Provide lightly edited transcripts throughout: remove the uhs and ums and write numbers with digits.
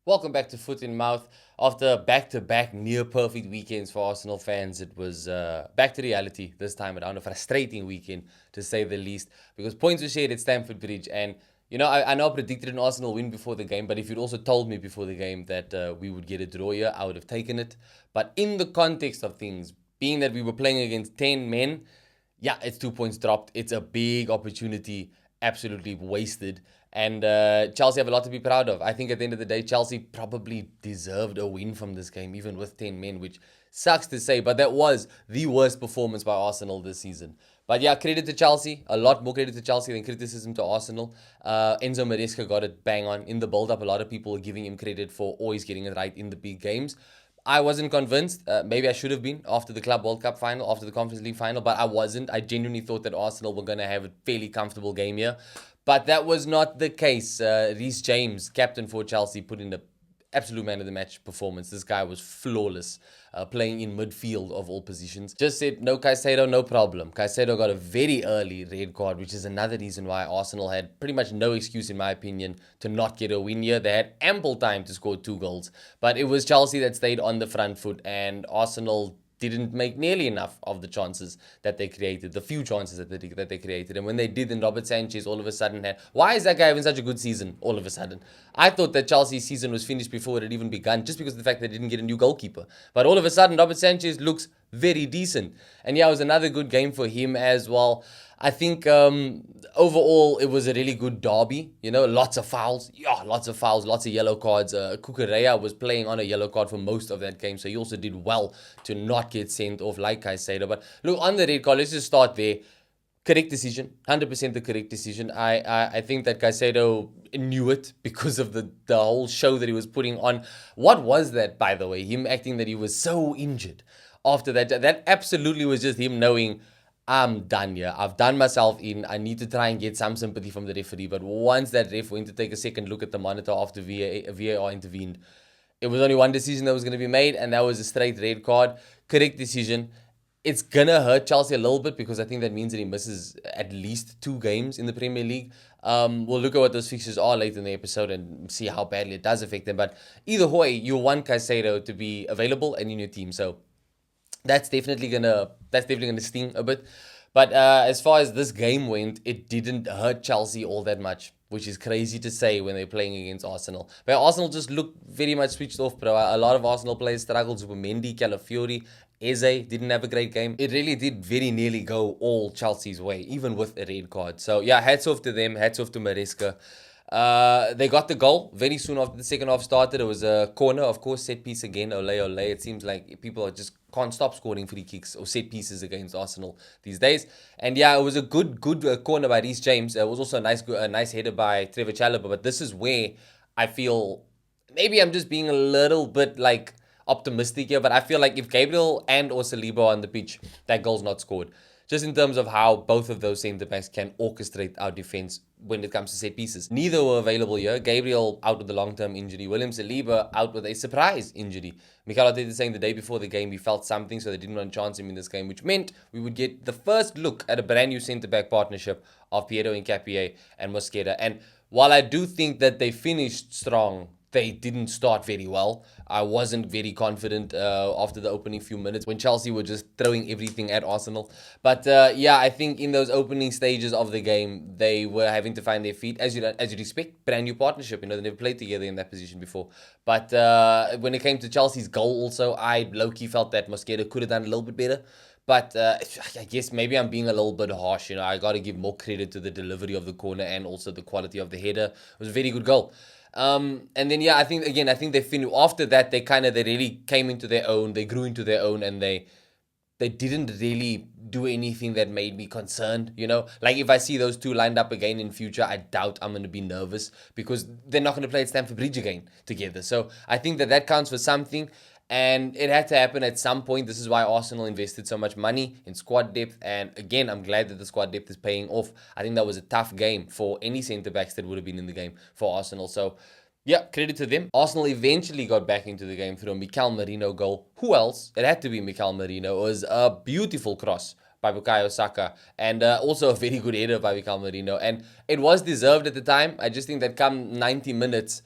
Welcome back to Foot in Mouth. After back-to-back near-perfect weekends for Arsenal fans, it was back to reality this time around. A frustrating weekend, to say the least, because points were shared at Stamford Bridge. And, I know I predicted an Arsenal win before the game, but if you'd also told me before the game that we would get a draw here, I would have taken it. But in the context of things, being that we were playing against 10 men, yeah, it's 2 points dropped. It's a big opportunity, absolutely wasted. And Chelsea have a lot to be proud of. I think at the end of the day, Chelsea probably deserved a win from this game, even with 10 men, which sucks to say, but that was the worst performance by Arsenal this season. But yeah, credit to Chelsea. A lot more credit to Chelsea than criticism to Arsenal. Enzo Maresca got it bang on in the build-up. A lot of people were giving him credit for always getting it right in the big games. I wasn't convinced. Maybe I should have been after the Club World Cup final, after the Conference League final, but I wasn't. I genuinely thought that Arsenal were going to have a fairly comfortable game here. But that was not the case. Reece James, captain for Chelsea, put in a absolute man of the match performance. This guy was flawless, playing in midfield of all positions. Just said, no Caicedo, no problem. Caicedo got a very early red card, which is another reason why Arsenal had pretty much no excuse, in my opinion, to not get a win here. They had ample time to score 2 goals, but it was Chelsea that stayed on the front foot, and Arsenal didn't make nearly enough of the chances that they created, the few chances that they created. And when they did, then Robert Sanchez all of a sudden had, why is that guy having such a good season all of a sudden? I thought that Chelsea's season was finished before it had even begun, just because of the fact they didn't get a new goalkeeper. But all of a sudden, Robert Sanchez looks very decent. And yeah, it was another good game for him as well. I think overall it was a really good derby. Lots of fouls. Yeah, lots of fouls, lots of yellow cards. Kukureya was playing on a yellow card for most of that game, so he also did well to not get sent off, like I said. But look, on the red card, let's just start there. Correct decision, 100% the correct decision. I think that Caicedo knew it because of the whole show that he was putting on. What was that, by the way? Him acting that he was so injured after that. That absolutely was just him knowing, I'm done here. I've done myself in. I need to try and get some sympathy from the referee. But once that ref went to take a second look at the monitor after VAR intervened, it was only one decision that was going to be made, and that was a straight red card. Correct decision. It's going to hurt Chelsea a little bit because I think that means that he misses at least 2 games in the Premier League. We'll look at what those fixtures are later in the episode and see how badly it does affect them. But either way, you want Caicedo to be available and in your team. So that's definitely gonna sting a bit. But as far as this game went, it didn't hurt Chelsea all that much, which is crazy to say when they're playing against Arsenal. But Arsenal just looked very much switched off, bro. A lot of Arsenal players struggled. Zubimendi, Calafiori, Eze didn't have a great game. It really did very nearly go all Chelsea's way, even with a red card. So yeah, hats off to them. Hats off to Maresca. They got the goal very soon after the second half started. It was a corner, of course, set piece again. Ole, ole. It seems like people are just can't stop scoring free kicks or set pieces against Arsenal these days. And yeah, it was a good corner by Reece James. It was also a nice header by Trevor Chalobah. But this is where I feel maybe I'm just being a little bit like optimistic here, but I feel like if Gabriel and or Saliba are on the pitch, that goal's not scored. Just in terms of how both of those centre backs can orchestrate our defense when it comes to set pieces. Neither were available here. Gabriel out with a long-term injury. William Saliba out with a surprise injury. Mikel Arteta saying the day before the game he felt something, so they didn't want to chance him in this game, which meant we would get the first look at a brand new centre-back partnership of Piero Hincapié and Mosquera. And while I do think that they finished strong, they didn't start very well. I wasn't very confident after the opening few minutes when Chelsea were just throwing everything at Arsenal. But yeah, I think in those opening stages of the game, they were having to find their feet, as you'd expect. Brand new partnership, they never played together in that position before. But when it came to Chelsea's goal also, I low-key felt that Mosquera could have done a little bit better. But I guess maybe I'm being a little bit harsh. I got to give more credit to the delivery of the corner and also the quality of the header. It was a very good goal. And then yeah, I think they finished after that. They really came into their own. They grew into their own, and they didn't really do anything that made me concerned. Like if I see those two lined up again in future, I doubt I'm going to be nervous because they're not going to play at Stamford Bridge again together. So I think that counts for something. And it had to happen at some point. This is why Arsenal invested so much money in squad depth. And again, I'm glad that the squad depth is paying off. I think that was a tough game for any centre-backs that would have been in the game for Arsenal. So, yeah, credit to them. Arsenal eventually got back into the game through a Mikel Merino goal. Who else? It had to be Mikel Merino. It was a beautiful cross by Bukayo Saka, and also a very good header by Mikel Merino. And it was deserved at the time. I just think that come 90 minutes,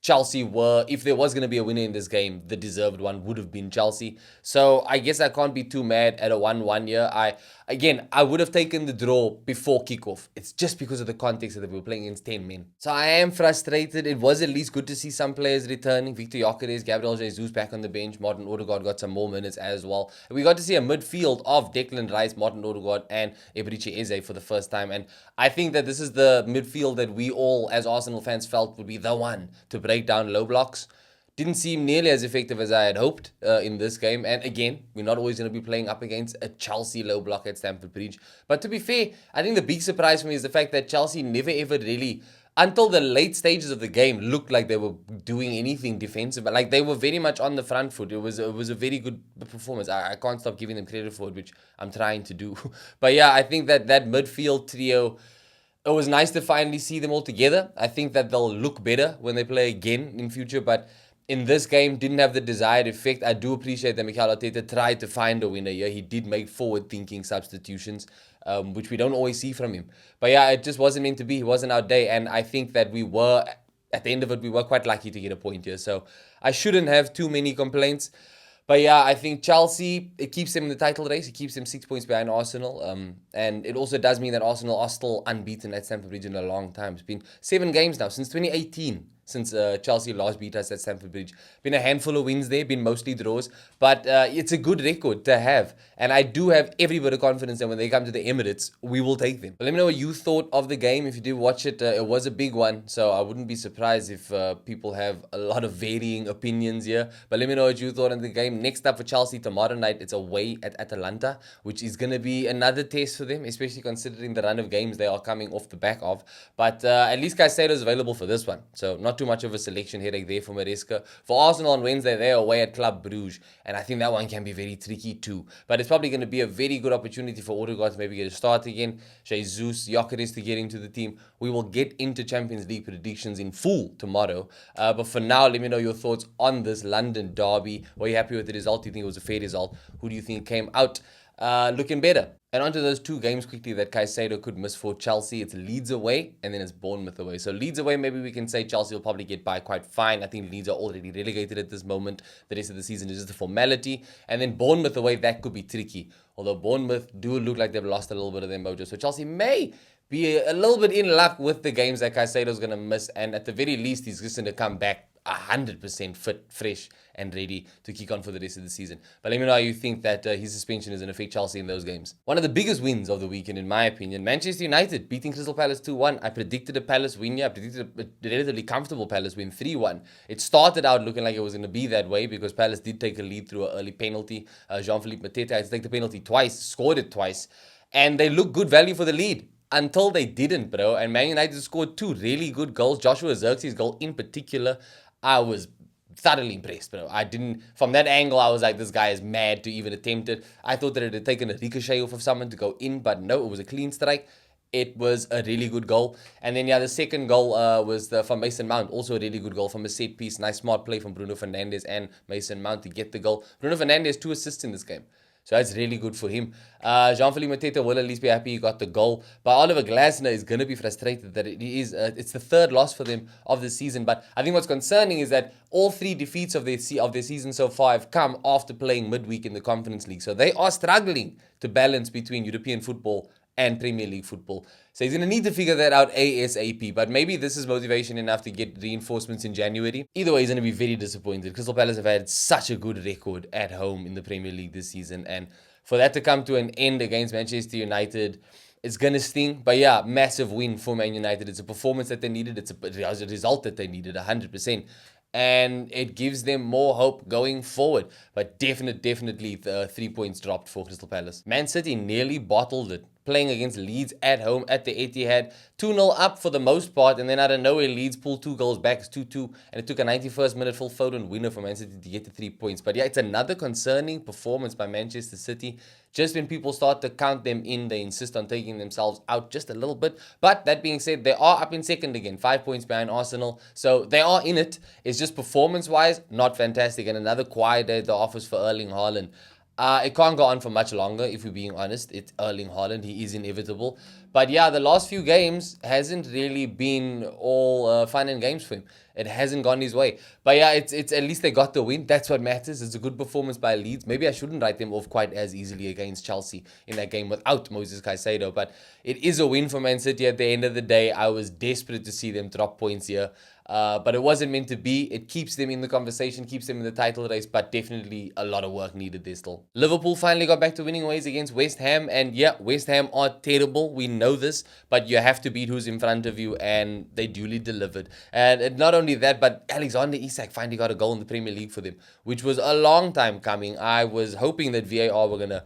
Chelsea were, if there was going to be a winner in this game, the deserved one would have been Chelsea. So I guess I can't be too mad at a 1-1 here. I would have taken the draw before kickoff. It's just because of the context that we were playing against 10 men. So I am frustrated. It was at least good to see some players returning. Victor Gyökeres, Gabriel Jesus back on the bench. Martin Odegaard got some more minutes as well. We got to see a midfield of Declan Rice, Martin Odegaard, and Eberechi Eze for the first time. And I think that this is the midfield that we all, as Arsenal fans, felt would be the one to break down low blocks. Didn't seem nearly as effective as I had hoped in this game. And again, we're not always going to be playing up against a Chelsea low block at Stamford Bridge. But to be fair, I think the big surprise for me is the fact that Chelsea never ever really, until the late stages of the game, looked like they were doing anything defensive. But like they were very much on the front foot. It was a very good performance. I can't stop giving them credit for it, which I'm trying to do. But yeah, I think that midfield trio, it was nice to finally see them all together. I think that they'll look better when they play again in future, but in this game, didn't have the desired effect. I do appreciate that Mikel Arteta tried to find a winner here. He did make forward-thinking substitutions, which we don't always see from him. But yeah, it just wasn't meant to be. It wasn't our day, and I think that we were, at the end of it, we were quite lucky to get a point here. So I shouldn't have too many complaints. But yeah, I think Chelsea, it keeps them in the title race. It keeps them 6 points behind Arsenal. And it also does mean that Arsenal are still unbeaten at Stamford Bridge in a long time. It's been 7 games now, since 2018. Since Chelsea last beat us at Stamford Bridge. Been a handful of wins there, been mostly draws, but it's a good record to have. And I do have every bit of confidence that when they come to the Emirates, we will take them. But let me know what you thought of the game. If you did watch it, it was a big one, so I wouldn't be surprised if people have a lot of varying opinions here. But let me know what you thought of the game. Next up for Chelsea tomorrow night, it's away at Atalanta, which is going to be another test for them, especially considering the run of games they are coming off the back of. But at least Caicedo is available for this one, so not too much of a selection headache there for Maresca. For Arsenal on Wednesday, they're away at Club Brugge, and I think that one can be very tricky too. But it's probably going to be a very good opportunity for Odegaard to maybe get a start again, Jesus, Gyökeres to get into the team. We will get into Champions League predictions in full tomorrow. But for now, let me know your thoughts on this London derby. Were you happy with the result? Do you think it was a fair result? Who do you think came out looking better? And onto those 2 games quickly that Caicedo could miss for Chelsea. It's Leeds away and then it's Bournemouth away. So Leeds away, maybe we can say Chelsea will probably get by quite fine. I think Leeds are already relegated at this moment. The rest of the season is just a formality. And then Bournemouth away, that could be tricky. Although Bournemouth do look like they've lost a little bit of their mojo. So Chelsea may be a little bit in luck with the games that Caicedo's going to miss. And at the very least, he's just going to come back 100% fit, fresh, and ready to kick on for the rest of the season. But let me know how you think that his suspension is going to affect Chelsea in those games. One of the biggest wins of the weekend, in my opinion, Manchester United beating Crystal Palace 2-1. I predicted a Palace win here. I predicted a relatively comfortable Palace win 3-1. It started out looking like it was going to be that way because Palace did take a lead through an early penalty. Jean-Philippe Mateta had to take the penalty twice, scored it twice, and they looked good value for the lead. Until they didn't, bro. And Man United scored 2 really good goals. Joshua Zirkzee goal in particular, I was thoroughly impressed, bro. From that angle, I was like, this guy is mad to even attempt it. I thought that it had taken a ricochet off of someone to go in, but no, it was a clean strike. It was a really good goal. And then, yeah, the second goal was from Mason Mount. Also a really good goal from a set piece. Nice smart play from Bruno Fernandes and Mason Mount to get the goal. Bruno Fernandes, 2 assists in this game. So that's really good for him. Jean-Philippe Mateta will at least be happy he got the goal. But Oliver Glasner is going to be frustrated that it's the 3rd loss for them of the season. But I think what's concerning is that all 3 defeats of their season so far have come after playing midweek in the Conference League. So they are struggling to balance between European football and Premier League football. So he's going to need to figure that out ASAP. But maybe this is motivation enough to get reinforcements in January. Either way, he's going to be very disappointed. Crystal Palace have had such a good record at home in the Premier League this season. And for that to come to an end against Manchester United, it's going to sting. But yeah, massive win for Man United. It's a performance that they needed. It's a result that they needed, 100%. And it gives them more hope going forward. But definitely the 3 points dropped for Crystal Palace. Man City nearly bottled it, playing against Leeds at home at the Etihad. 2-0 up for the most part, and then out of nowhere, Leeds pulled 2 goals back. It's 2-2, and it took a 91st minute Phil Foden winner for Man City to get the 3 points. But yeah, it's another concerning performance by Manchester City. Just when people start to count them in, they insist on taking themselves out just a little bit. But that being said, they are up in second again, 5 points behind Arsenal. So they are in it. It's just performance-wise, not fantastic. And another quiet day at the office for Erling Haaland. It can't go on for much longer, if we're being honest. It's Erling Haaland. He is inevitable. But yeah, the last few games hasn't really been all fun and games for him. It hasn't gone his way. But yeah, it's at least they got the win. That's what matters. It's a good performance by Leeds. Maybe I shouldn't write them off quite as easily against Chelsea in that game without Moses Caicedo. But it is a win for Man City at the end of the day. I was desperate to see them drop points here. But it wasn't meant to be. It keeps them in the conversation, keeps them in the title race, but definitely a lot of work needed there still. Liverpool finally got back to winning ways against West Ham, and yeah, West Ham are terrible. We know this, but you have to beat who's in front of you, and they duly delivered. And not only that, but Alexander Isak finally got a goal in the Premier League for them, which was a long time coming. I was hoping that VAR were going to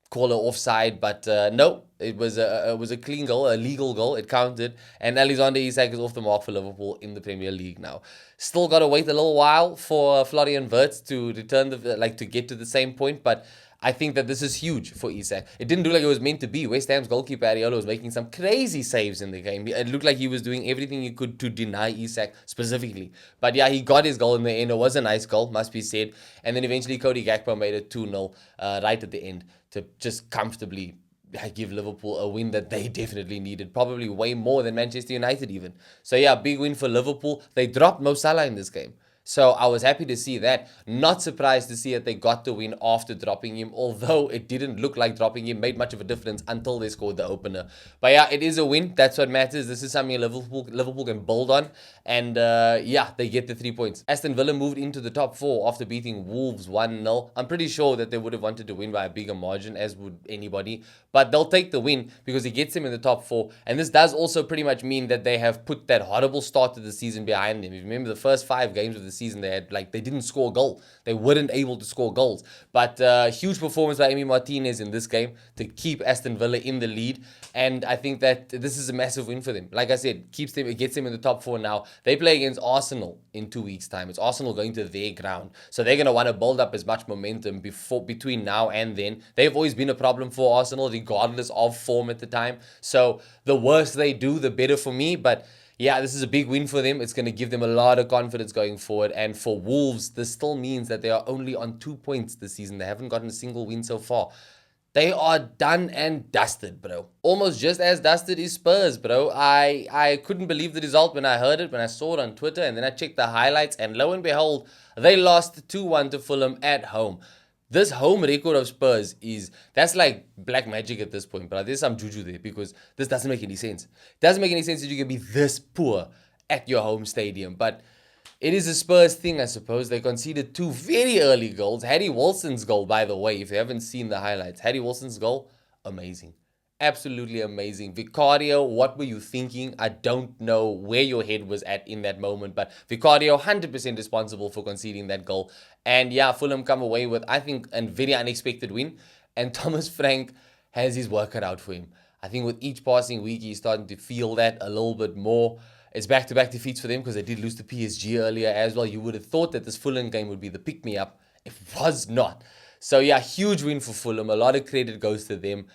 call it offside, but no, it was a clean goal, a legal goal. It counted, and Alexander Isak is off the mark for Liverpool in the Premier League now. Still got to wait a little while for Florian Wirtz to return to get to the same point, but I think that this is huge for Isak. It didn't look like it was meant to be. West Ham's goalkeeper Areola was making some crazy saves in the game. It looked like he was doing everything he could to deny Isak specifically. But yeah, he got his goal in the end. It was a nice goal, must be said. And then eventually Cody Gakpo made it 2-0 right at the end to just comfortably give Liverpool a win that they definitely needed, probably way more than Manchester United even. So yeah, big win for Liverpool. They dropped Mo Salah in this game. So I was happy to see that. Not surprised to see that they got the win after dropping him, although it didn't look like dropping him made much of a difference until they scored the opener. But yeah, it is a win. That's what matters. This is something Liverpool can build on. And yeah, they get the 3 points. Aston Villa moved into the top 4 after beating Wolves 1-0. I'm pretty sure that they would have wanted to win by a bigger margin, as would anybody. But they'll take the win because it gets them in the top 4. And this does also pretty much mean that they have put that horrible start to the season behind them. If you remember the first 5 games of the season, they didn't score a goal. They weren't able to score goals. But huge performance by Emi Martinez in this game to keep Aston Villa in the lead. And I think that this is a massive win for them. Like I said, it gets them in the top 4 now. They play against Arsenal in 2 weeks' time. It's Arsenal going to their ground. So they're going to want to build up as much momentum between now and then. They've always been a problem for Arsenal, regardless of form at the time. So the worse they do, the better for me. But yeah, this is a big win for them. It's going to give them a lot of confidence going forward. And for Wolves, this still means that they are only on 2 points this season. They haven't gotten a single win so far. They are done and dusted, bro. Almost just as dusted is Spurs, bro. I couldn't believe the result when I heard it, when I saw it on Twitter, and then I checked the highlights, and lo and behold, they lost 2-1 to Fulham at home. This home record of Spurs that's like black magic at this point, but there's some juju there because this doesn't make any sense. It doesn't make any sense that you can be this poor at your home stadium, but it is a Spurs thing, I suppose. They conceded 2 very early goals. Harry Wilson's goal, by the way, if you haven't seen the highlights, Harry Wilson's goal, amazing. Absolutely amazing. Vicario, what were you thinking? I don't know where your head was at in that moment, but Vicario 100% responsible for conceding that goal. And yeah, Fulham come away with, I think, a very unexpected win. And Thomas Frank has his work cut out for him. I think with each passing week, he's starting to feel that a little bit more. It's back-to-back defeats for them because they did lose to PSG earlier as well. You would have thought that this Fulham game would be the pick-me-up. It was not. So yeah, huge win for Fulham. A lot of credit goes to them.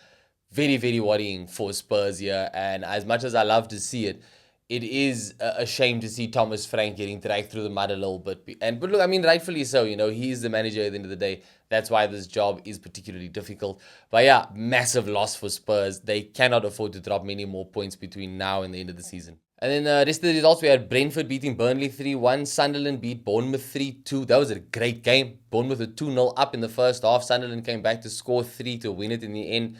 Very, very worrying for Spurs here. And as much as I love to see it, it is a shame to see Thomas Frank getting dragged through the mud a little bit. But look, I mean, rightfully so. You know, he's the manager at the end of the day. That's why this job is particularly difficult. But yeah, massive loss for Spurs. They cannot afford to drop many more points between now and the end of the season. And then the rest of the results, we had Brentford beating Burnley 3-1. Sunderland beat Bournemouth 3-2. That was a great game. Bournemouth were 2-0 up in the first half. Sunderland came back to score 3 to win it in the end.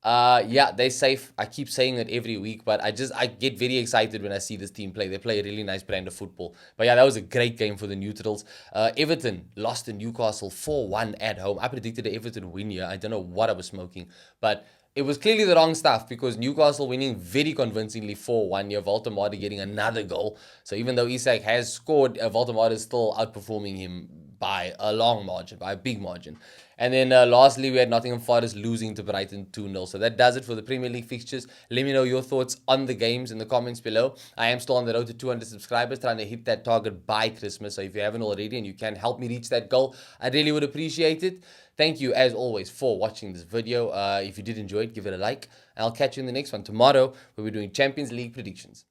Yeah, they're safe. I keep saying it every week, but I get very excited when I see this team play. They play a really nice brand of football. But yeah, that was a great game for the neutrals. Everton lost to Newcastle 4-1 at home. I predicted an Everton win here. I don't know what I was smoking, but it was clearly the wrong stuff because Newcastle winning very convincingly 4-1 here. Voldemort getting another goal. So even though Isak has scored, Voldemort is still outperforming him by a long margin, by a big margin. And then lastly, we had Nottingham Forest losing to Brighton 2-0. So that does it for the Premier League fixtures. Let me know your thoughts on the games in the comments below. I am still on the road to 200 subscribers, trying to hit that target by Christmas. So if you haven't already and you can help me reach that goal, I really would appreciate it. Thank you, as always, for watching this video. If you did enjoy it, give it a like. And I'll catch you in the next one tomorrow, where we're doing Champions League predictions.